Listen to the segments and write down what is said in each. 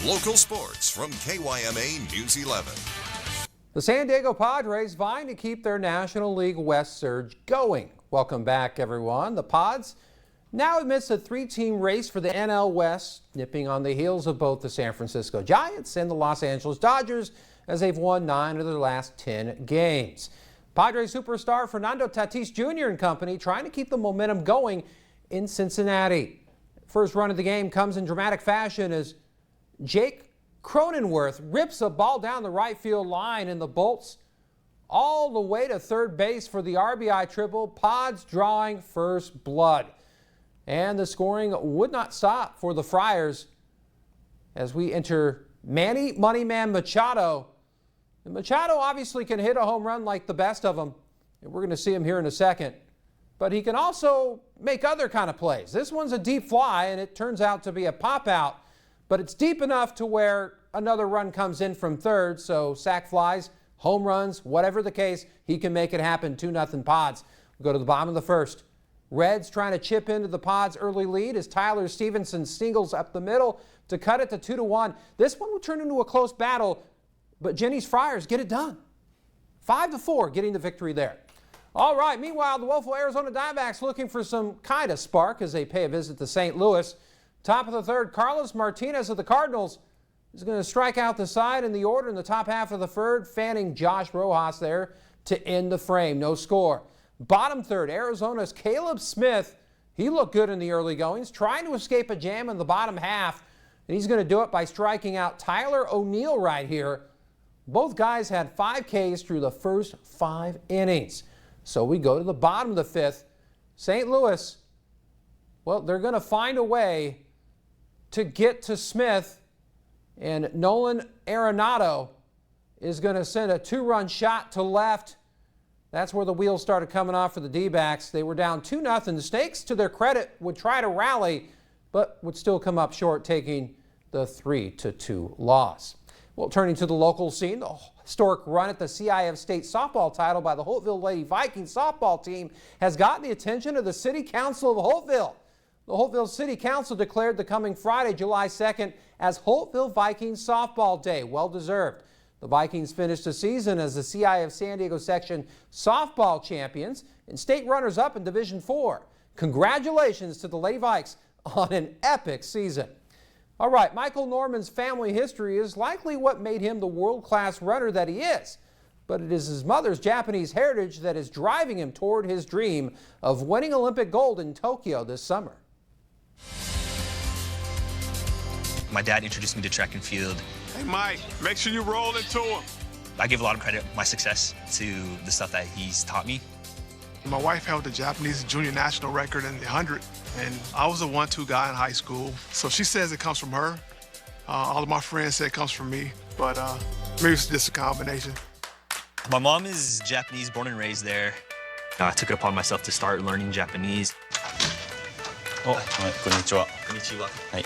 Local sports from KYMA News 11. The San Diego Padres vying to keep their National League West surge going. Welcome back, everyone. The Pods now amidst a three-team race for the NL West, nipping on the heels of both the San Francisco Giants and the Los Angeles Dodgers, as they've won 9 of their last 10 games. Padres superstar Fernando Tatis Jr. and company trying to keep the momentum going in Cincinnati. First run of the game comes in dramatic fashion as Jake Cronenworth rips a ball down the right field line and the bolts all the way to third base for the RBI triple. Pods drawing first blood. And the scoring would not stop for the Friars as we enter Manny Moneyman Machado. And Machado obviously can hit a home run like the best of them, and we're going to see him here in a second. But he can also make other kind of plays. This one's a deep fly, and it turns out to be a pop-out, but it's deep enough to where another run comes in from third, so sac flies, home runs, whatever the case, he can make it happen. 2-0 Pods. We'll go to the bottom of the first. Reds trying to chip into the Pods' early lead as Tyler Stevenson singles up the middle to cut it to 2-1. This one will turn into a close battle, but Jenny's Friars get it done. 5-4, getting the victory there. All right, meanwhile, the woeful Arizona Diamondbacks looking for some kind of spark as they pay a visit to St. Louis. Top of the third, Carlos Martinez of the Cardinals is going to strike out the side in the order in the top half of the third, fanning Josh Rojas there to end the frame. No score. Bottom third, Arizona's Caleb Smith. He looked good in the early goings, trying to escape a jam in the bottom half, and he's going to do it by striking out Tyler O'Neill right here. Both guys had 5 Ks through the first 5 innings. So we go to the bottom of the fifth. St. Louis, well, they're going to find a way to get to Smith, and Nolan Arenado is going to send a 2-run shot to left. That's where the wheels started coming off for the D-backs. They were down 2-0. The Snakes, to their credit, would try to rally, but would still come up short, taking the 3-2 loss. Well, turning to the local scene, the historic run at the CIF state softball title by the Holtville Lady Vikings softball team has gotten the attention of the City Council of Holtville. The Holtville City Council declared the coming Friday, July 2nd, as Holtville Vikings Softball Day. Well deserved. The Vikings finished the season as the CIF San Diego section softball champions and state runners-up in Division 4. Congratulations to the Lady Vikes on an epic season. All right, Michael Norman's family history is likely what made him the world-class runner that he is. But it is his mother's Japanese heritage that is driving him toward his dream of winning Olympic gold in Tokyo this summer. My dad introduced me to track and field. Hey, Mike, make sure you roll into him. I give a lot of credit, my success, to the stuff that he's taught me. My wife held the Japanese junior national record in the 100, and I was a 1-2 guy in high school. So she says it comes from her. All of my friends say it comes from me, but maybe it's just a combination. My mom is Japanese, born and raised there. I took it upon myself to start learning Japanese. Oh, konnichiwa. Konnichiwa. Hi.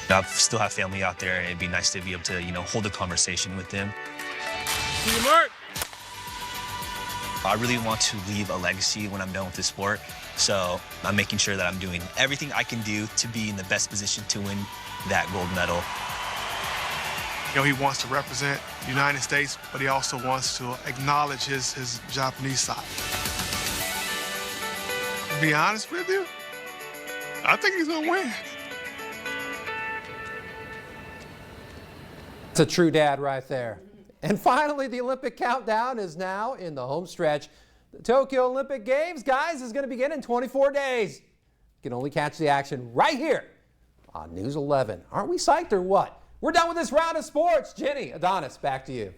I still have family out there, and it'd be nice to be able to, hold a conversation with them. Teamwork! I really want to leave a legacy when I'm done with this sport, so I'm making sure that I'm doing everything I can do to be in the best position to win that gold medal. He wants to represent the United States, but he also wants to acknowledge his Japanese side. To be honest with you, I think he's gonna win. It's a true dad right there. And finally, the Olympic countdown is now in the home stretch. The Tokyo Olympic Games, guys, is going to begin in 24 days. You can only catch the action right here on News 11. Aren't we psyched or what? We're done with this round of sports. Jenny, Adonis, back to you.